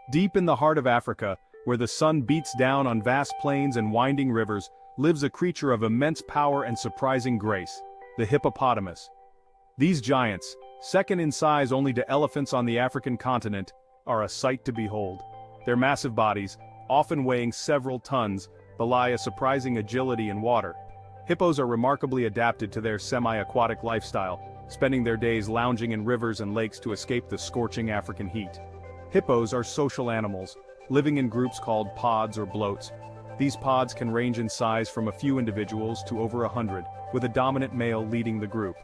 Deep in the heart of Africa, where the sun beats down on vast plains and winding rivers, lives a creature of immense power and surprising grace, the hippopotamus. These giants, second in size only to elephants on the African continent, are a sight to behold. Their massive bodies, often weighing several tons, belie a surprising agility in water. Hippos are remarkably adapted to their semi-aquatic lifestyle, spending their days lounging in rivers and lakes to escape the scorching African heat. Hippos are social animals, living in groups called pods or bloats. These pods can range in size from a few individuals to over 100, with a dominant male leading the group.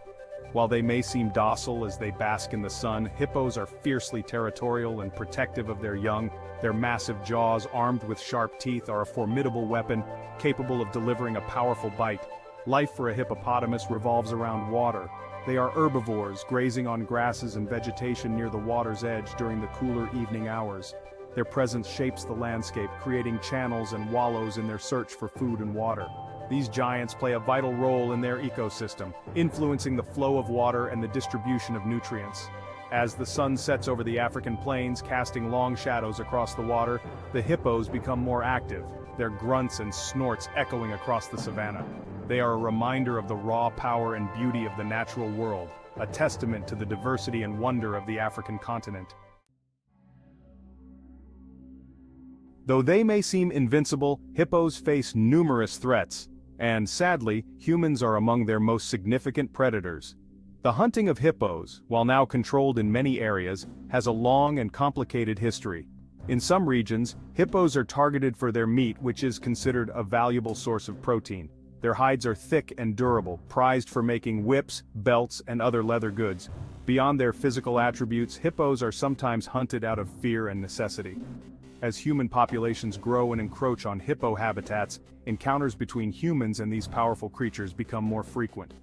While they may seem docile as they bask in the sun, hippos are fiercely territorial and protective of their young. Their massive jaws, armed with sharp teeth, are a formidable weapon, capable of delivering a powerful bite. Life for a hippopotamus revolves around water. They are herbivores, grazing on grasses and vegetation near the water's edge during the cooler evening hours. Their presence shapes the landscape, creating channels and wallows in their search for food and water. These giants play a vital role in their ecosystem, influencing the flow of water and the distribution of nutrients. As the sun sets over the African plains, casting long shadows across the water, the hippos become more active, their grunts and snorts echoing across the savanna. They are a reminder of the raw power and beauty of the natural world, a testament to the diversity and wonder of the African continent. Though they may seem invincible, hippos face numerous threats, and sadly, humans are among their most significant predators. The hunting of hippos, while now controlled in many areas, has a long and complicated history. In some regions, hippos are targeted for their meat, which is considered a valuable source of protein. Their hides are thick and durable, prized for making whips, belts, and other leather goods. Beyond their physical attributes, hippos are sometimes hunted out of fear and necessity. As human populations grow and encroach on hippo habitats, encounters between humans and these powerful creatures become more frequent.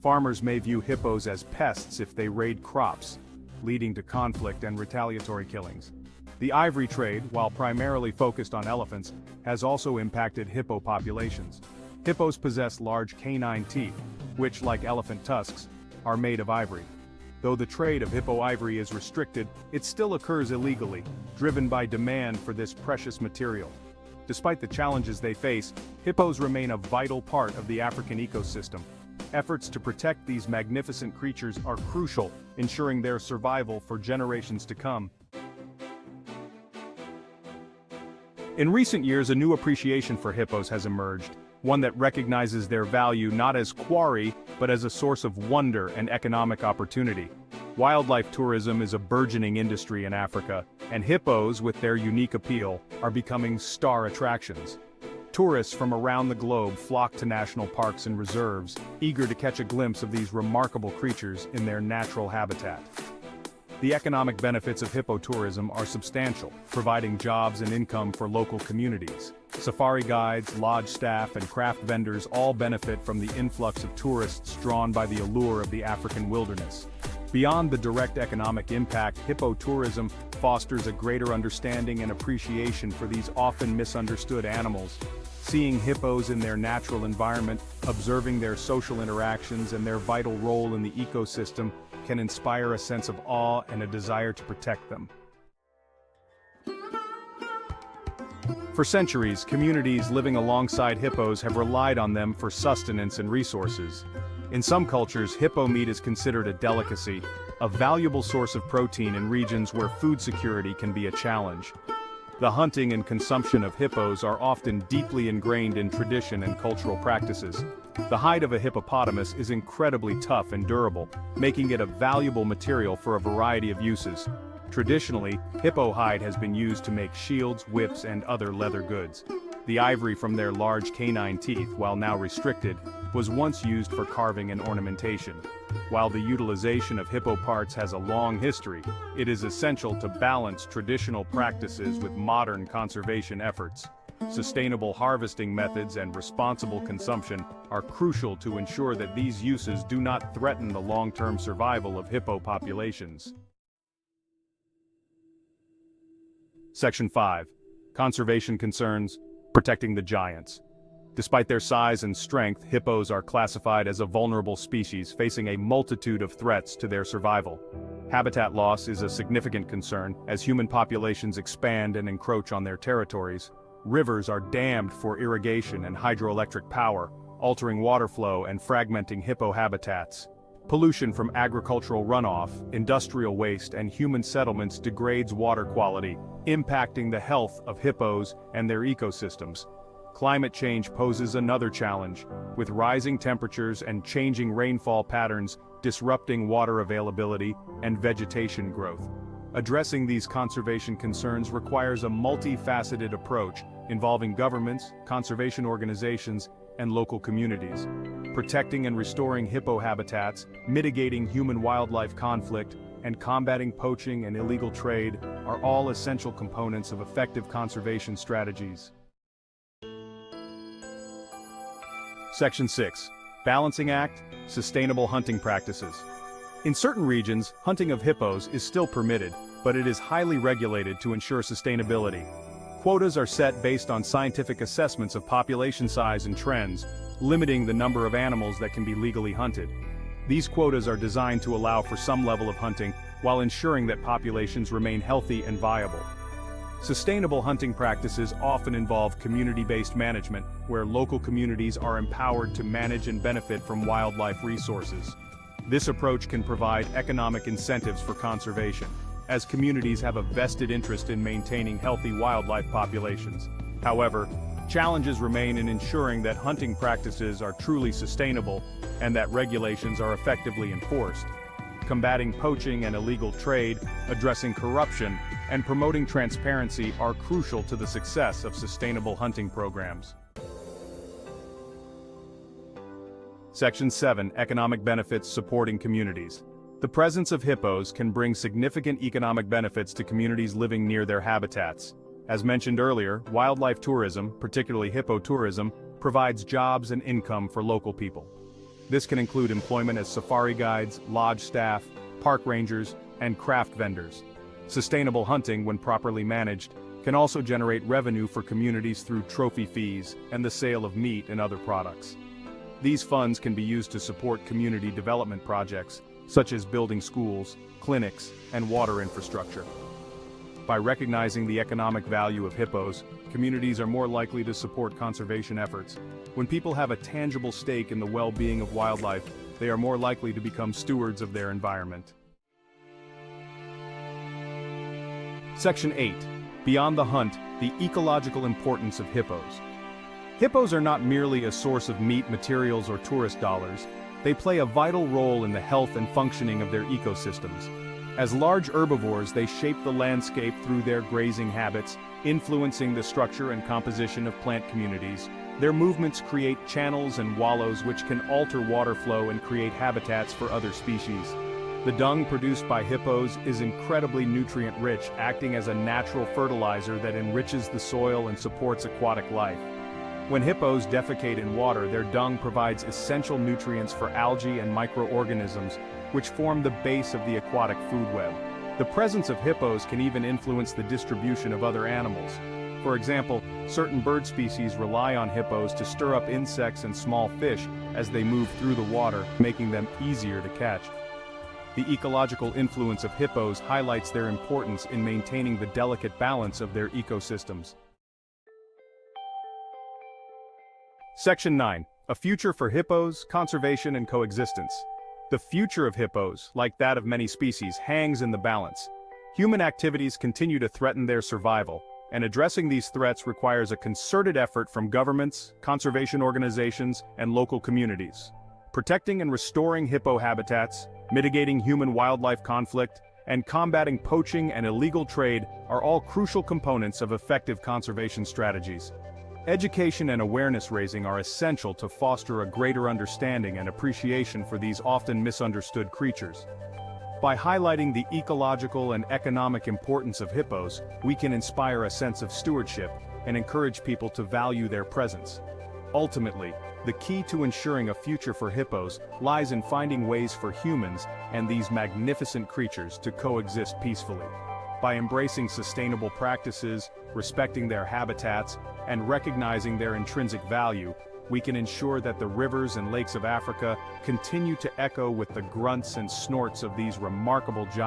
Farmers may view hippos as pests if they raid crops, leading to conflict and retaliatory killings. The ivory trade, while primarily focused on elephants, has also impacted hippo populations. Hippos possess large canine teeth, which, like elephant tusks, are made of ivory. Though the trade of hippo ivory is restricted, it still occurs illegally, driven by demand for this precious material. Despite the challenges they face, hippos remain a vital part of the African ecosystem. Efforts to protect these magnificent creatures are crucial, ensuring their survival for generations to come. In recent years, a new appreciation for hippos has emerged, one that recognizes their value not as quarry, but as a source of wonder and economic opportunity. Wildlife tourism is a burgeoning industry in Africa, and hippos, with their unique appeal, are becoming star attractions. Tourists from around the globe flock to national parks and reserves, eager to catch a glimpse of these remarkable creatures in their natural habitat. The economic benefits of hippo tourism are substantial, providing jobs and income for local communities. Safari guides, lodge staff, and craft vendors all benefit from the influx of tourists drawn by the allure of the African wilderness. Beyond the direct economic impact, hippo tourism fosters a greater understanding and appreciation for these often misunderstood animals. Seeing hippos in their natural environment, observing their social interactions and their vital role in the ecosystem can inspire a sense of awe and a desire to protect them. For centuries, communities living alongside hippos have relied on them for sustenance and resources. In some cultures, hippo meat is considered a delicacy, a valuable source of protein in regions where food security can be a challenge. The hunting and consumption of hippos are often deeply ingrained in tradition and cultural practices. The hide of a hippopotamus is incredibly tough and durable, making it a valuable material for a variety of uses. Traditionally, hippo hide has been used to make shields, whips, and other leather goods. The ivory from their large canine teeth, while now restricted, was once used for carving and ornamentation. While the utilization of hippo parts has a long history, it is essential to balance traditional practices with modern conservation efforts. Sustainable harvesting methods and responsible consumption are crucial to ensure that these uses do not threaten the long-term survival of hippo populations. Section 5. Conservation concerns, protecting the giants. Despite their size and strength, hippos are classified as a vulnerable species facing a multitude of threats to their survival. Habitat loss is a significant concern as human populations expand and encroach on their territories. Rivers are dammed for irrigation and hydroelectric power, altering water flow and fragmenting hippo habitats. Pollution from agricultural runoff, industrial waste, and human settlements degrades water quality, impacting the health of hippos and their ecosystems. Climate change poses another challenge, with rising temperatures and changing rainfall patterns disrupting water availability and vegetation growth. Addressing these conservation concerns requires a multifaceted approach involving governments, conservation organizations, and local communities. Protecting and restoring hippo habitats, mitigating human-wildlife conflict, and combating poaching and illegal trade are all essential components of effective conservation strategies. Section 6. Balancing Act, Sustainable Hunting Practices. In certain regions, hunting of hippos is still permitted, but it is highly regulated to ensure sustainability. Quotas are set based on scientific assessments of population size and trends, limiting the number of animals that can be legally hunted. These quotas are designed to allow for some level of hunting while ensuring that populations remain healthy and viable. Sustainable hunting practices often involve community-based management, where local communities are empowered to manage and benefit from wildlife resources. This approach can provide economic incentives for conservation, as communities have a vested interest in maintaining healthy wildlife populations. However, challenges remain in ensuring that hunting practices are truly sustainable and that regulations are effectively enforced. Combating poaching and illegal trade, addressing corruption, and promoting transparency are crucial to the success of sustainable hunting programs. Section 7. Economic Benefits Supporting Communities. The presence of hippos can bring significant economic benefits to communities living near their habitats. As mentioned earlier, wildlife tourism, particularly hippo tourism, provides jobs and income for local people. This can include employment as safari guides, lodge staff, park rangers, and craft vendors. Sustainable hunting, when properly managed, can also generate revenue for communities through trophy fees and the sale of meat and other products. These funds can be used to support community development projects, such as building schools, clinics, and water infrastructure. By recognizing the economic value of hippos, communities are more likely to support conservation efforts. When people have a tangible stake in the well-being of wildlife, they are more likely to become stewards of their environment. Section 8. Beyond the hunt, the ecological importance of hippos. Hippos are not merely a source of meat, materials, or tourist dollars. They play a vital role in the health and functioning of their ecosystems. As large herbivores, they shape the landscape through their grazing habits, influencing the structure and composition of plant communities. Their movements create channels and wallows which can alter water flow and create habitats for other species. The dung produced by hippos is incredibly nutrient-rich, acting as a natural fertilizer that enriches the soil and supports aquatic life. When hippos defecate in water, their dung provides essential nutrients for algae and microorganisms, which form the base of the aquatic food web. The presence of hippos can even influence the distribution of other animals. For example, certain bird species rely on hippos to stir up insects and small fish as they move through the water, making them easier to catch. The ecological influence of hippos highlights their importance in maintaining the delicate balance of their ecosystems. Section 9. A future for hippos, conservation and coexistence. The future of hippos, like that of many species, hangs in the balance. Human activities continue to threaten their survival, and addressing these threats requires a concerted effort from governments, conservation organizations, and local communities. Protecting and restoring hippo habitats, mitigating human-wildlife conflict, and combating poaching and illegal trade are all crucial components of effective conservation strategies. Education and awareness raising are essential to foster a greater understanding and appreciation for these often misunderstood creatures. By highlighting the ecological and economic importance of hippos, we can inspire a sense of stewardship and encourage people to value their presence. Ultimately, the key to ensuring a future for hippos lies in finding ways for humans and these magnificent creatures to coexist peacefully. By embracing sustainable practices, respecting their habitats, and recognizing their intrinsic value, we can ensure that the rivers and lakes of Africa continue to echo with the grunts and snorts of these remarkable giants.